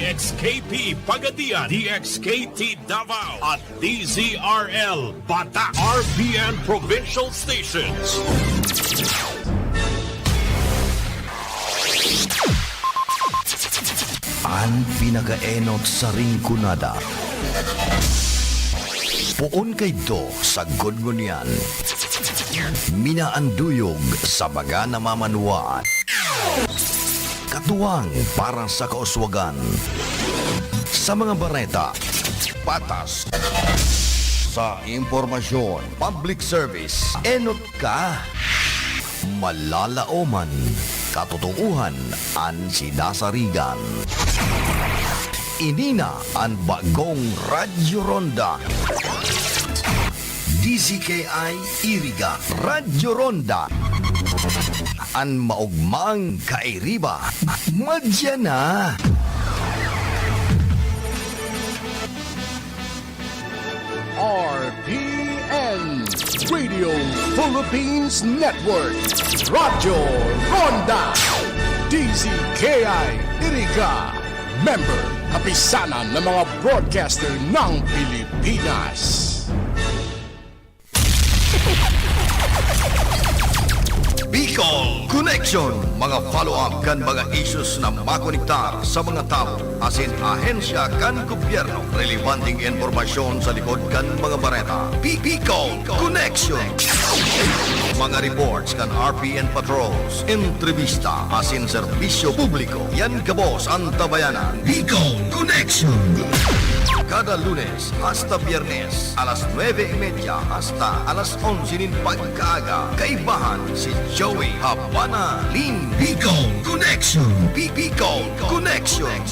DXKP Pagadian, DXKT Davao at DZRL Bata, RBN Provincial Stations. Ang pinakaenot sa ringkunada. Puon kay do sa gudngunyan. Minaanduyog sa baga na mamanuan. Katuwang para sa kauswagan. Sa mga bareta, patas. Sa impormasyon, public service, enot ka. Malalaoman, katotohanan ang sinasarigan. Inina ang bagong Radyo Ronda. DZKI Iriga Radyo Ronda. Ang maugmang kairiba. Madya na. RPN Radio Philippines Network Radyo Ronda DZKI Iriga Member Kapisanan ng mga broadcaster ng Pilipinas. Bicol Connection, mga follow-up kan mga issues na makonektar sa mga tao asin ahensya kan gobyerno, relevanteng informasyon sa likod kan mga bareta. Bicol Connection, mga reports kan RPN patrols, entrevista asin serbisyo publiko, yan kabos ang tabayanan. Bicol Connection, kada Lunes hasta Biyernes, alas 9:30 hasta alas 11 pagkaaga. Kaibahan si Joey Habana Lin. Bicol Connection. Bicol Connection.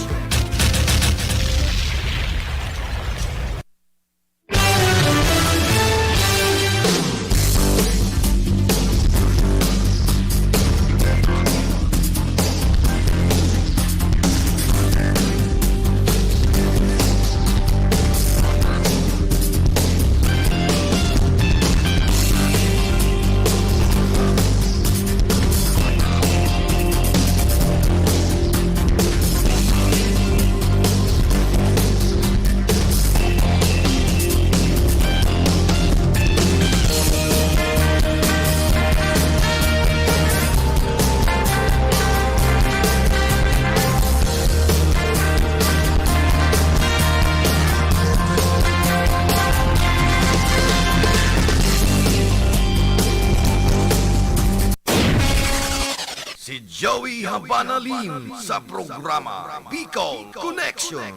Joey Habana Lim sa programa Bicol Connection.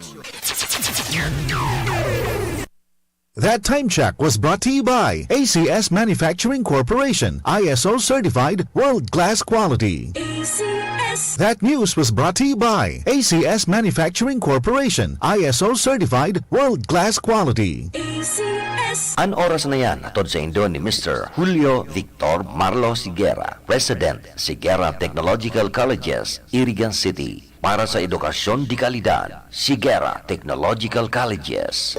That time check was brought to you by ACS Manufacturing Corporation, ISO certified world-class quality. ACS. That news was brought to you by ACS Manufacturing Corporation, ISO certified world-class quality. ACS. An oras na yan atod sa indo ni Mr. Julio Victor Marlo Sigera, President, Sigera Technological Colleges, Irigan City. Para sa edukasyon di kalidad, Sigera Technological Colleges.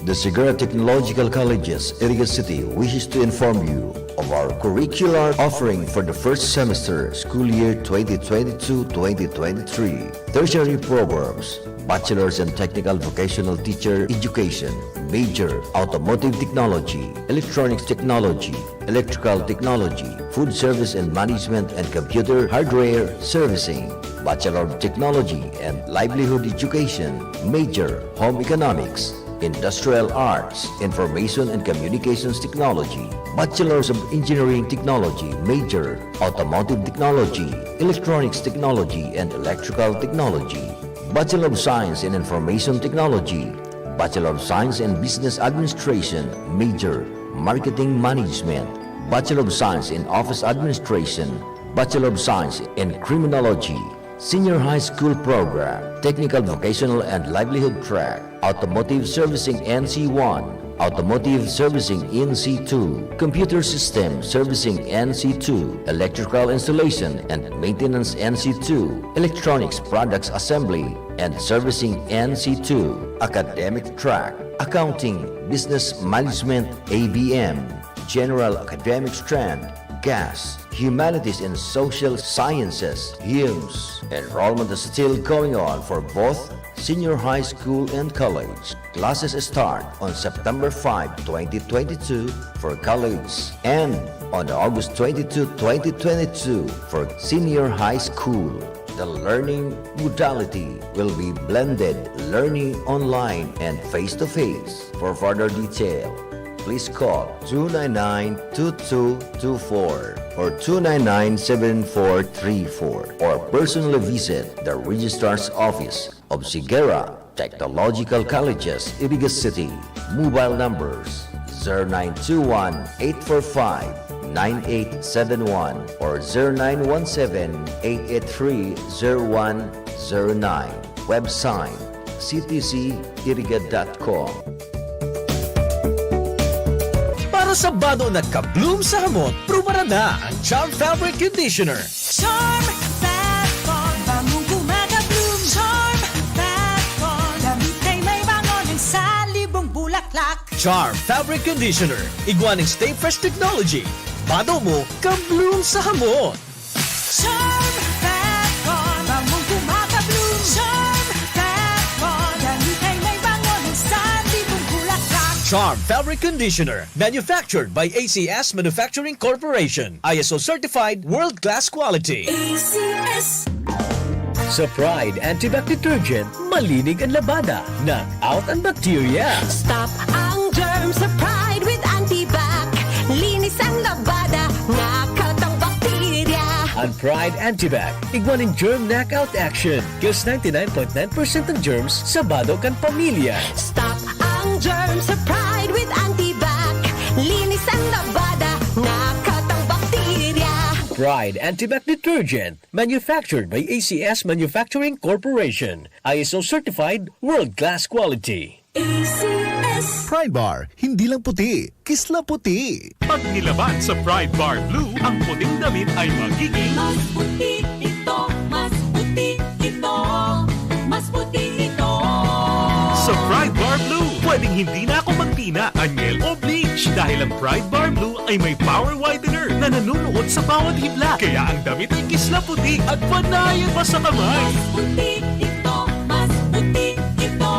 The Sigera Technological Colleges, Iriga City wishes to inform you of our curricular offering for the first semester, school year 2022-2023. Tertiary programs, Bachelor's and Technical Vocational Teacher Education, Major, Automotive Technology, Electronics Technology, Electrical Technology, Food Service and Management and Computer Hardware Servicing, Bachelor of Technology and Livelihood Education, Major, Home Economics, Industrial Arts, Information and Communications Technology, Bachelors of Engineering Technology, Major, Automotive Technology, Electronics Technology and Electrical Technology, Bachelor of Science in Information Technology, Bachelor of Science in Business Administration, Major, Marketing Management, Bachelor of Science in Office Administration, Bachelor of Science in Criminology, Senior High School Program, Technical Vocational and Livelihood Track, Automotive Servicing NC1, Automotive Servicing NC2, Computer System Servicing NC2, Electrical Installation and Maintenance NC2, Electronics Products Assembly and Servicing NC2, Academic Track, Accounting, Business Management ABM, General Academic Strand, Gas, Humanities and Social Sciences, HUMSS. Enrollment is still going on for both senior high school and college. Classes start on September 5, 2022 for college and on August 22, 2022 for senior high school. The learning modality will be blended learning online and face-to-face. For further detail, please call 299-2224 or 299-7434 or personally visit the Registrar's Office of Sigera Technological Colleges, Iriga City. Mobile numbers 0921-845-9871 or 0917-883-0109. Website ctciriga.com. Para sa bado na kabloom sa hamot, pruba na ang Charm Fabric Conditioner. Charm Fat Con, bangong gumagabloom. Charm Fat Con, damit ay may bangon ng salibong bulaklak. Charm Fabric Conditioner. Iguaning Stay Fresh Technology. Bado mo, kabloom sa hamot. Charm Fat Con, bangong gumagabloom. Charm Fat Con, damit ay may bangon ng salibong bulaklak. Charm Fabric Conditioner. Manufactured by ACS Manufacturing Corporation. ISO certified world-class quality. ACS. Sa Pride Antibac Detergent, malinig ang labada. Knock out ang bacteria. Stop ang germs sa Pride with Antibac. Linis ang labada, knockout ang bakterya. Ang Pride Antibac, iguaning germ knockout action. Kills 99.9% ng germs sa bado kan pamilya. Stop ang germs sa Pride with Antibac. Linis ang labada, knockout ang bakterya. Pride Antibac Detergent, manufactured by ACS Manufacturing Corporation. ISO certified world-class quality. ACS. Pride Bar, hindi lang puti, kisla puti. Pag nilaban sa Pride Bar Blue, ang puting damit ay magiging Mas puti ito, mas puti ito, mas puti ito. sa Pride Bar Blue. Pwedeng hindi na ako magtina, anyel o bleach dahil ang Pride Bar Blue ay may power whitener na nanunuot sa bawat hibla. Kaya ang damit ay kisla puti at panayan pa sa kamay. Mas puti ito, mas puti ito,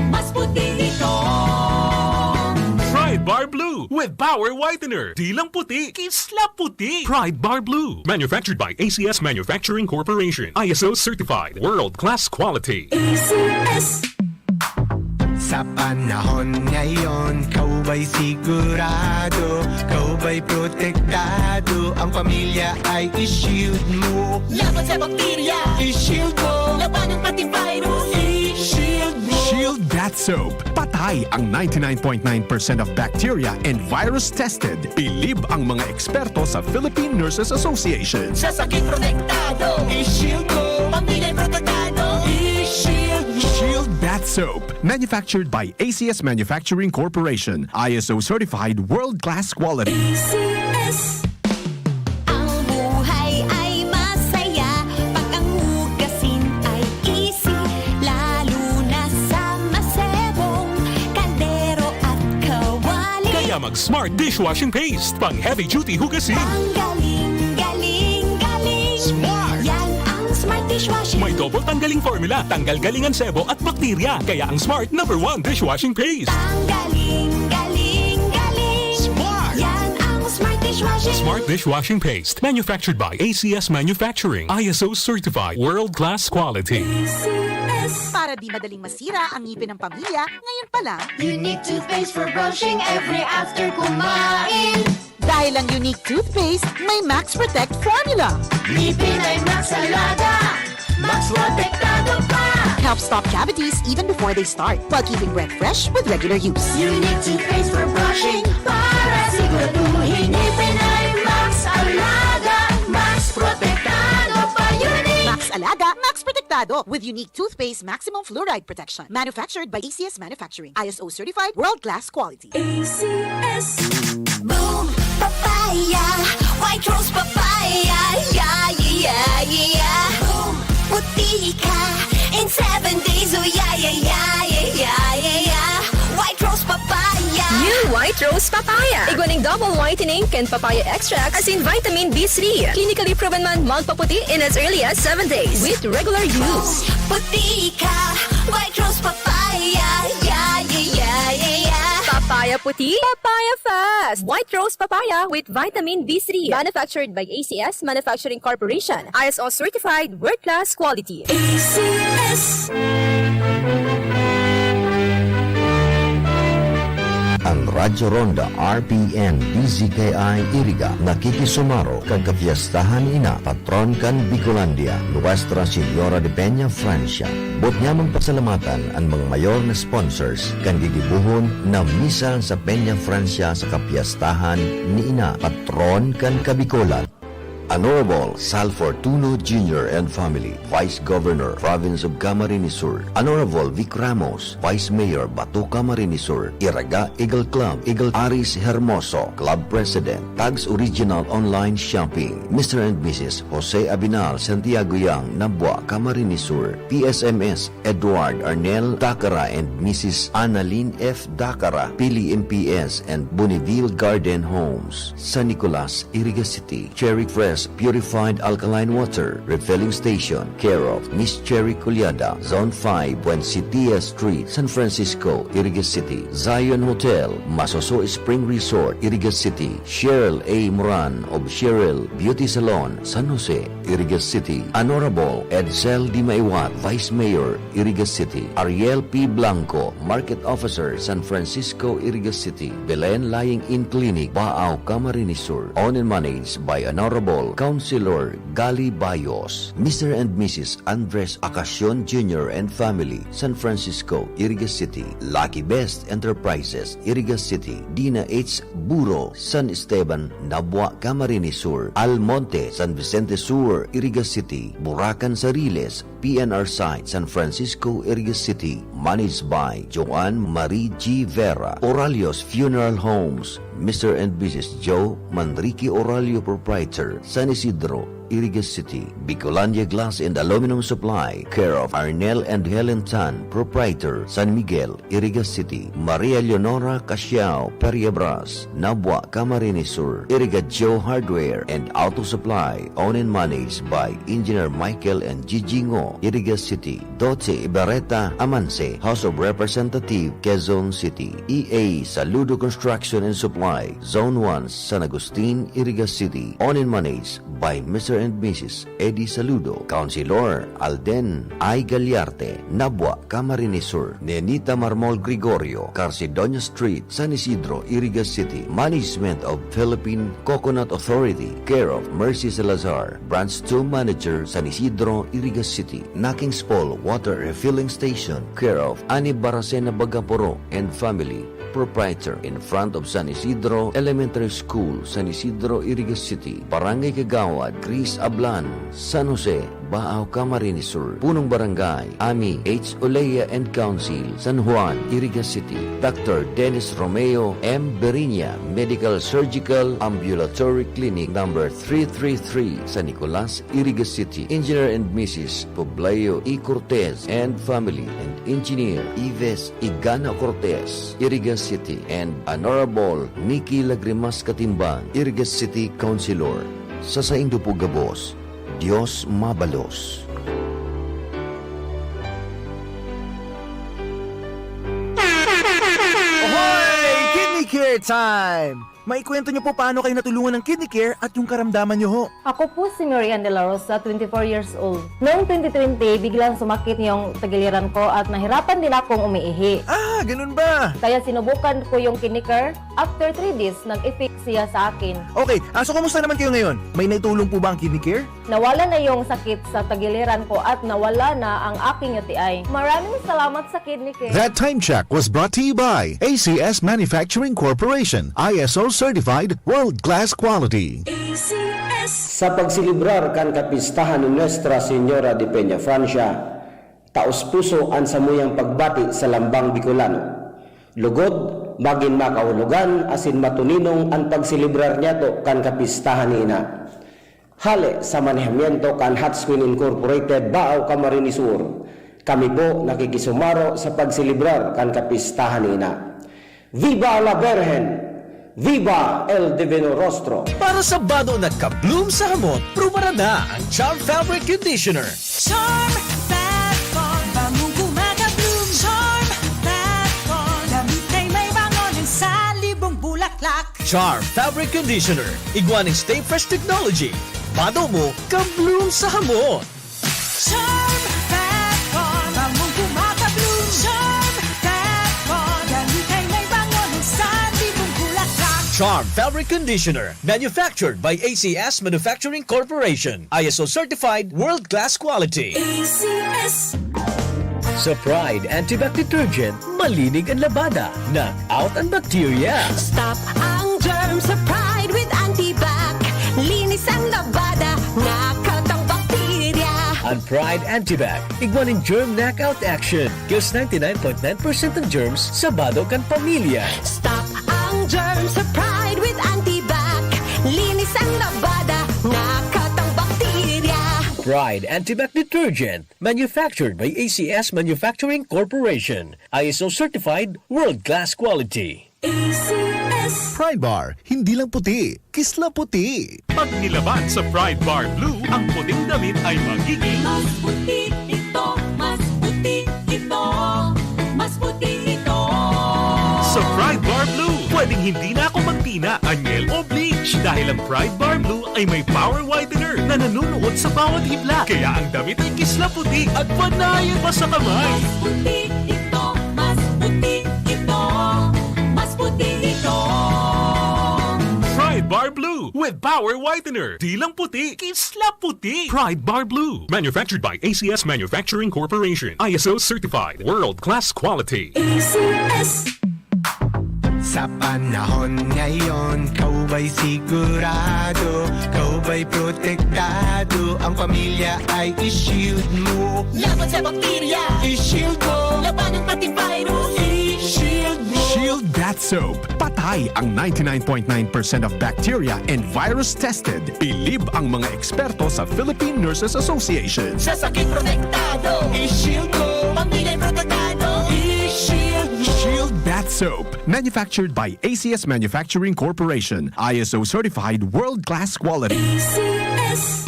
mas puti ito. Pride Bar Blue with power whitener. Di lang puti, kisla puti. Pride Bar Blue. Manufactured by ACS Manufacturing Corporation. ISO certified. World-class quality. ACS. Sa panahon ngayon, kau ba'y sigurado? Kau ba'y protektado? Ang pamilya ay i-shield mo. Laban sa bakterya, I-shield mo. laban ng pati virus. I-shield mo. Shield That Soap. Patay ang 99.9% of bacteria and virus tested. Bilib ang mga eksperto sa Philippine Nurses Association. Sa sakit protektado, I-shield mo. pamilya protektado. I-shield mo. Shield That Soap. Manufactured by ACS Manufacturing Corporation. ISO certified world-class quality. ACS. Ang buhay ay masaya pag ang hugasin ay easy, lalo na sa masebong kaldero at kawali. Kaya mag-smart dishwashing paste. Pang heavy-duty hugasin. Ang galing, galing, galing. Smart! Yan ang smart dishwashing. May double tanggaling formula, tanggal galingan sebo at bakterya. Kaya ang Smart #1 dishwashing paste. Ang galing, galing, galing. Smart! Yan ang smart dishwashing. Smart dishwashing paste. Manufactured by ACS Manufacturing. ISO certified. World-class quality. ACS. Para di madaling masira ang ngipin ng pamilya, ngayon pa lang, Unique toothpaste for brushing every after kumain. dahil ang unique toothpaste, may Max Protect formula. Ngipin ay Max Alaga. Max protektado pa. Helps stop cavities even before they start, while keeping breath fresh with regular use. Unique toothpaste for brushing para siguraduhin ngipin ay Max Alaga. Max protektado pa. Unique. Max Alaga, Max Protectado with unique toothpaste maximum fluoride protection. Manufactured by ACS Manufacturing. ISO certified world-class quality. ACS. Boom, papaya, white rose papaya, yeah, yeah, yeah. Boom, puti ka in 7 days, oh yeah, yeah, yeah, yeah, yeah, yeah, yeah. White rose papaya. New White White Rose Papaya. Igwaning double whitening and papaya extract as in vitamin B3. Clinically proven man magpaputi in as early as 7 days with regular use. Puti ka, White Rose Papaya. Yeah, yeah, yeah, yeah, yeah. Papaya puti, papaya fast. White Rose Papaya with vitamin B3. Manufactured by ACS Manufacturing Corporation. ISO certified world-class quality. ACS. Ang Radyo Ronda RPN DZKI Iriga nakikisumaro kag kapiyastahan ina patron kan Bicolandia Nuestra Señora de Peña Francia. Bot niya pasalamatan ang mga mayor na sponsors kan gigibuhon na misa sa Peña Francia sa kapiyastahan ni ina patron kan Kabicolan. Honorable Sal Fortuno Jr. and Family, Vice Governor, Province of Camarines Sur. Honorable Vic Ramos, Vice Mayor, Bato Camarines Sur. Iraga Eagle Club, Eagle Aris Hermoso, Club President, Tags Original Online Shopping. Mr. and Mrs. Jose Abinal Santiago Yang, Nabua, Camarines Sur. PSMS, Edward Arnel Dacara and Mrs. Annalyn F. Dacara, Pili MPS and Bonneville Garden Homes. San Nicolas, Iriga City. Cherry Fresh Purified Alkaline Water Refilling Station, care of Miss Cherry Culiada, Zone 5, Buencitia Street, San Francisco, Iriga City. Zion Hotel, Masoso Spring Resort, Iriga City. Cheryl A. Moran of Cheryl Beauty Salon, San Jose, Iriga City. Honorable Edsel Di Maiwat, Vice Mayor, Iriga City. Ariel P. Blanco, Market Officer, San Francisco, Iriga City. Belen Lying In Clinic, Baao, Camarines Sur. Owned and managed by Honorable Councilor Gali Bayos. Mr. and Mrs. Andres Acacion Jr. and Family, San Francisco, Iriga City. Lucky Best Enterprises, Iriga City. Dina H. Buro, San Esteban, Nabua, Camarines Sur. Almonte, San Vicente Sur, Iriga City. Buracan Sariles, PNR Site, San Francisco, Iriga City. Managed by Joanne Marie G. Vera. Oralios Funeral Homes, Mr. and Mrs. Joe Manrique Oralio Proprietor, San Isidro, Iriga City. Bicolandia Glass and Aluminum Supply, care of Arnel and Helen Tan, Proprietor, San Miguel, Iriga City. Maria Leonora Casiao Periabras, Nabua, Camarines Sur. Iriga Joe Hardware and Auto Supply, owned and managed by Engineer Michael and Gigi Ngo, Iriga City. Doce Ibarreta Amance, House of Representative, Quezon City. EA Saludo Construction and Supply, Zone 1, San Agustin, Iriga City. Owned and managed by Mr. and Mrs. Eddie Saludo. Councilor Alden I. Gagliarte, Nabua, Camarines Sur. Nenita Marmol Gregorio, Carcedonia Street, San Isidro, Iriga City. Management of Philippine Coconut Authority, care of Mercy Salazar. Branch 2 Manager, San Isidro, Iriga City. Nakings Pole Water Refilling Station, care of Ani Baracena Bagaporo and Family, Proprietor, in front of San Isidro Elementary School, San Isidro, Iriga City. Barangay Kagawad, Chris Ablan, San Jose, Baao, Camarines Sur. Punong Barangay, Ami H. Olea and Council, San Juan, Iriga City. Dr. Dennis Romeo M. Berinia, Medical Surgical Ambulatory Clinic number 333, San Nicolas, Iriga City. Engineer and Mrs. Pobleo E. Cortez and Family, and Engineer Ives Igana Cortez, Iriga City. And Honorable Nikki Lagrimas Katimbang, Iriga City Councilor. Sa Saindo po Gabos, Diyos Mabalos. Ahoy! Kidney Care Time! Maikwento niyo po paano kayo natulungan ng kidney care at yung karamdaman niyo ho. Ako po si Marian De La Rosa, 24 years old. Noong 2020, biglang sumakit yung tagiliran ko at nahirapan din akong umiihi. Ah, ganun ba? Kaya sinubukan ko yung kidney care. After 3 days, nag-effect siya sa akin. Okay, so kumusta naman kayo ngayon? May naitulong po ba ang kidney care? Nawala na yung sakit sa tagiliran ko at nawala na ang aking UTI. Maraming salamat sa kidney care. That time check was brought to you by ACS Manufacturing Corporation, ISO certified world-class quality. Sa pagsilibrar kan kapistahan ni Nuestra Señora de Peña Francia, taos puso ang samuyang pagbati sa lambang Bicolano. Lugod, maging makahulugan asin matuninong ang pagsilibrar niya to kan kapistahan ni ina. Hale sa manehamiento kan Hatswin Incorporated, Baao, Camarines Sur. Kami po nakikisumaro sa pagsilibrar kan kapistahan ni ina. Viva la Virgen! Viva El Divino Rostro! Para sa bado nagka-bloom sa hamot, prumara na ang Charm Fabric Conditioner. Charm Fat Con, bangong gumagabloom. Charm Fat Con, damit ay may bangonin sa libong bulaklak. Charm Fabric Conditioner. Iguaning Stay Fresh Technology. Bado mo, ka-bloom sa hamot. Charm Fat Con, bangong gumagabloom. Charm Fat Con, damit ay may bangonin sa libong bulaklak. Charm Fabric Conditioner. Manufactured by ACS Manufacturing Corporation. ISO certified world-class quality. ACS. Sa Pride Antibac Detergent, malinig ang labada. Knock out ang bacteria. Stop ang germs sa Pride with Antibac. Linis ang labada, knockout ang bakterya. Ang Pride Antibac, iguaning germ knockout action. Kills 99.9% ng germs sa bado kan pamilya. Stop ang germs sa Pride with Antibac. Linis ang labada, knockout ang bakterya. Pride Antibac Detergent, manufactured by ACS Manufacturing Corporation. ISO certified world-class quality. ACS. Pride Bar, hindi lang puti, kisla puti. Pag nilaban sa Pride Bar Blue, ang puting damit ay magiging Mas puti ito, mas puti ito, mas puti ito. sa Pride Bar Blue. Pwedeng hindi na ako magtina, anyel o bleach dahil ang Pride Bar Blue ay may power whitener na nanunuot sa bawat hibla. Kaya ang damit ay kisla puti at panayan pa sa kamay. Mas puti ito, mas puti ito, mas puti ito. Pride Bar Blue with power whitener. Di lang puti, kisla puti. Pride Bar Blue. Manufactured by ACS Manufacturing Corporation. ISO certified. World-class quality. ACS. Sa panahon ngayon, kau ba'y sigurado? Kau ba'y protektado? Ang pamilya ay i-shield mo. Laban sa bakterya, I-shield mo. laban ng pati virus, I-shield mo. Shield Bath Soap. Patay ang 99.9% of bacteria and virus tested. Bilib ang mga eksperto sa Philippine Nurses Association. sa sakit protektado, I-shield mo. pamilya'y protektado. I-shield mo. Shield Bath Soap. Manufactured by ACS Manufacturing Corporation. ISO certified world-class quality. ACS.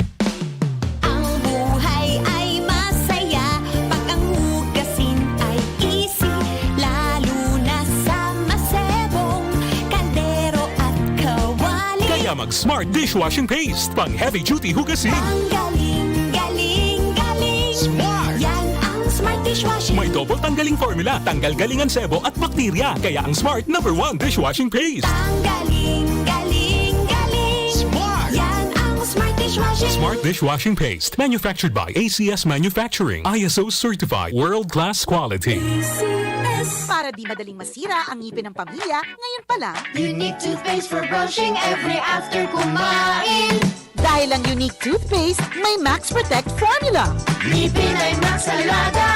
Ang buhay ay masaya pag ang hugasin ay easy, lalo na sa masebong kaldero at kawali. Kaya mag-Smart Dishwashing Paste. Pang heavy-duty hugasin. Ang galing, galing, galing. Smart! Yan ang Smart Dishwashing. May double tanggaling formula. Tanggal galingan sebo at bakterya. Kaya ang Smart #1 Dishwashing Paste. Ang galing, galing, galing. Smart! Yan ang Smart Dishwashing. Smart Dishwashing Paste. Manufactured by ACS Manufacturing. ISO certified. World-class quality. ACS. Para di madaling masira ang ngipin ng pamilya, ngayon pa lang, Unique toothpaste for brushing every after kumain. dahil ang unique toothpaste, may Max Protect formula. Ngipin ay Max Alaga,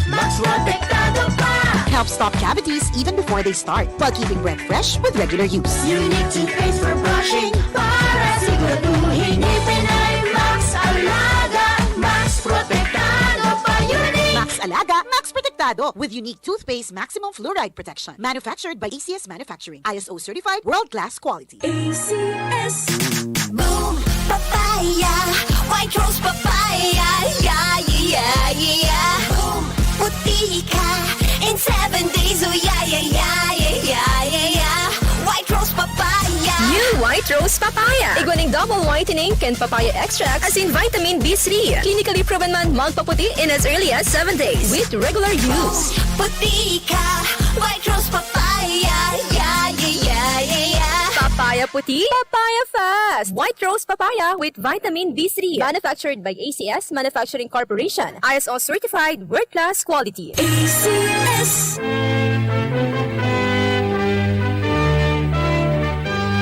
Max Protektado pa. Helps stop cavities even before they start, while keeping breath fresh with regular use. Unique toothpaste for brushing para siguraduhin ngipin ay Max Alaga, Max Protektado pa. Unique. Max Alaga, Max Protectado with unique toothpaste maximum fluoride protection. Manufactured by ACS Manufacturing. ISO certified world-class quality. ACS. Boom, papaya, white rose papaya, yeah, yeah, yeah. Boom, puti ka in 7 days, oh yeah, yeah, yeah, yeah, yeah, yeah. White rose papaya. New White Rose Papaya. Iguaning double whitening and papaya extract as in vitamin B3. Clinically proven man magpaputi in as early as 7 days with regular use. Puti ka, white rose papaya, yeah, yeah, yeah, yeah, yeah. Papaya puti, papaya fast. White Rose Papaya with vitamin B3. Manufactured by ACS Manufacturing Corporation. ISO certified world-class quality. ACS.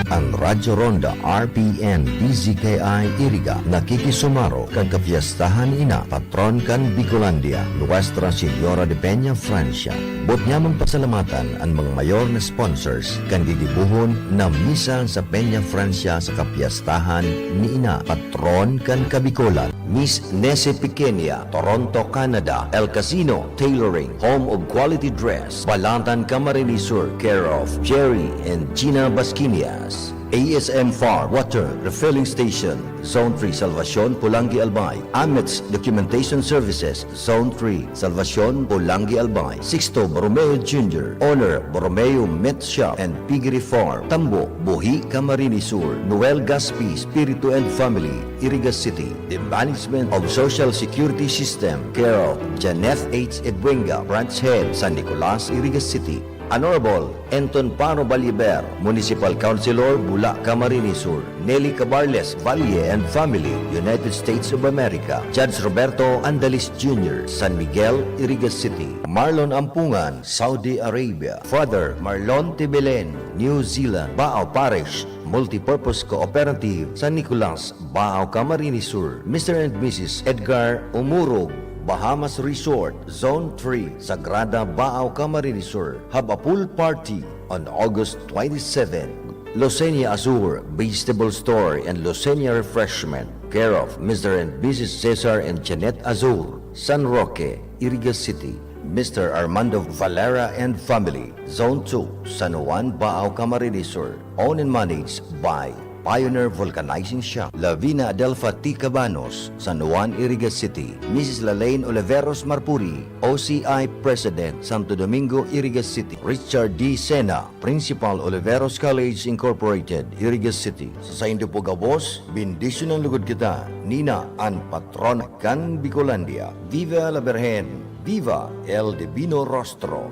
Ang Radyo Ronda RPN DZKI Iriga nakikisumaro kag kapiyastahan ina patron kan Bicolandia Nuestra Señora de Peña Francia. Bot nyaman pasalamatan ang mga mayor na sponsors kan gigibuhon na misa sa Peña Francia sa kapiyastahan ni ina patron kan Kabikolan. Miss Nese Pequeña, Toronto, Canada. El Casino Tailoring, Home of Quality Dress, Balantan, Camarines Sur, care of Jerry and Gina Basquinias. ASM Farm Water Refilling Station, Zone 3, Salvacion, Pulangi, Albay. Amets Documentation Services, Zone 3, Salvacion, Pulangi, Albay. Sixto Borromeo Jr., Owner Borromeo Met Shop and Piggery Farm, Tambo, Buhi, Camarines Sur. Noel Gaspi, Spiritu and Family, Iriga City. The Management of Social Security System, care of Janeth H. Edwenga, Branch Head, San Nicolas, Iriga City. Honorable Anton Paro Baliber, Municipal Councilor, Bula, Camarines Sur. Nelly Cabarles, Valle and Family, United States of America. Judge Roberto Andalis Jr., San Miguel, Iriga City. Marlon Ampungan, Saudi Arabia. Father Marlon Tibelen, New Zealand. Baao Parish Multipurpose Cooperative, San Nicolas, Baao, Camarines Sur. Mr. and Mrs. Edgar Umurog, Bahamas Resort, Zone 3, Sagrada, Baao, Camarines Sur. Have a pool party on August 27. Losenia Azur, Vegetable Store and Losenia Refreshment, care of Mr. and Mrs. Cesar and Jeanette Azur, San Roque, Iriga City. Mr. Armando Valera and Family, Zone 2, San Juan, Baao, Camarines Sur. Owned and managed by Pioneer Vulcanizing Shop, Lavina Adelfa T. Cabanos, San Juan, Iriga City. Mrs. Lalaine Oliveros Marpuri, OCI President, Santo Domingo, Iriga City. Richard D. Sena, Principal, Oliveros College Incorporated, Iriga City. Sa Indo po gabos, bendisyon ng lugod kita, Nina, ang patron kan Bicolandia. Viva la Virgen, viva el Divino Rostro.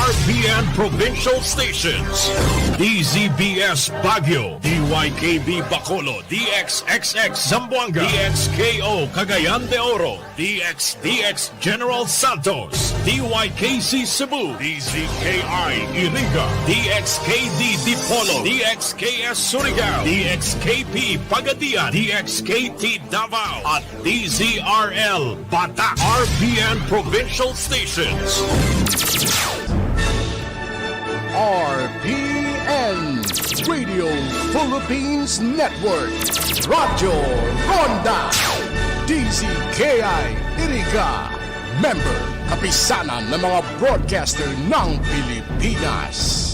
RPN Provincial Stations, DZBS Baguio, DYKB Bacolod, DXXX Zamboanga, DXKO Cagayan de Oro, DXDX General Santos, DYKC Cebu, DZKI Iriga, DXKD Dipolo, DXKS Surigao, DXKP Pagadian, DXKT Davao, at DZRL Bata. RPN Provincial Stations. RPN Radio Philippines Network, Radyo Ronda, DZKI Iriga, member kapisanan ng mga broadcaster ng Pilipinas.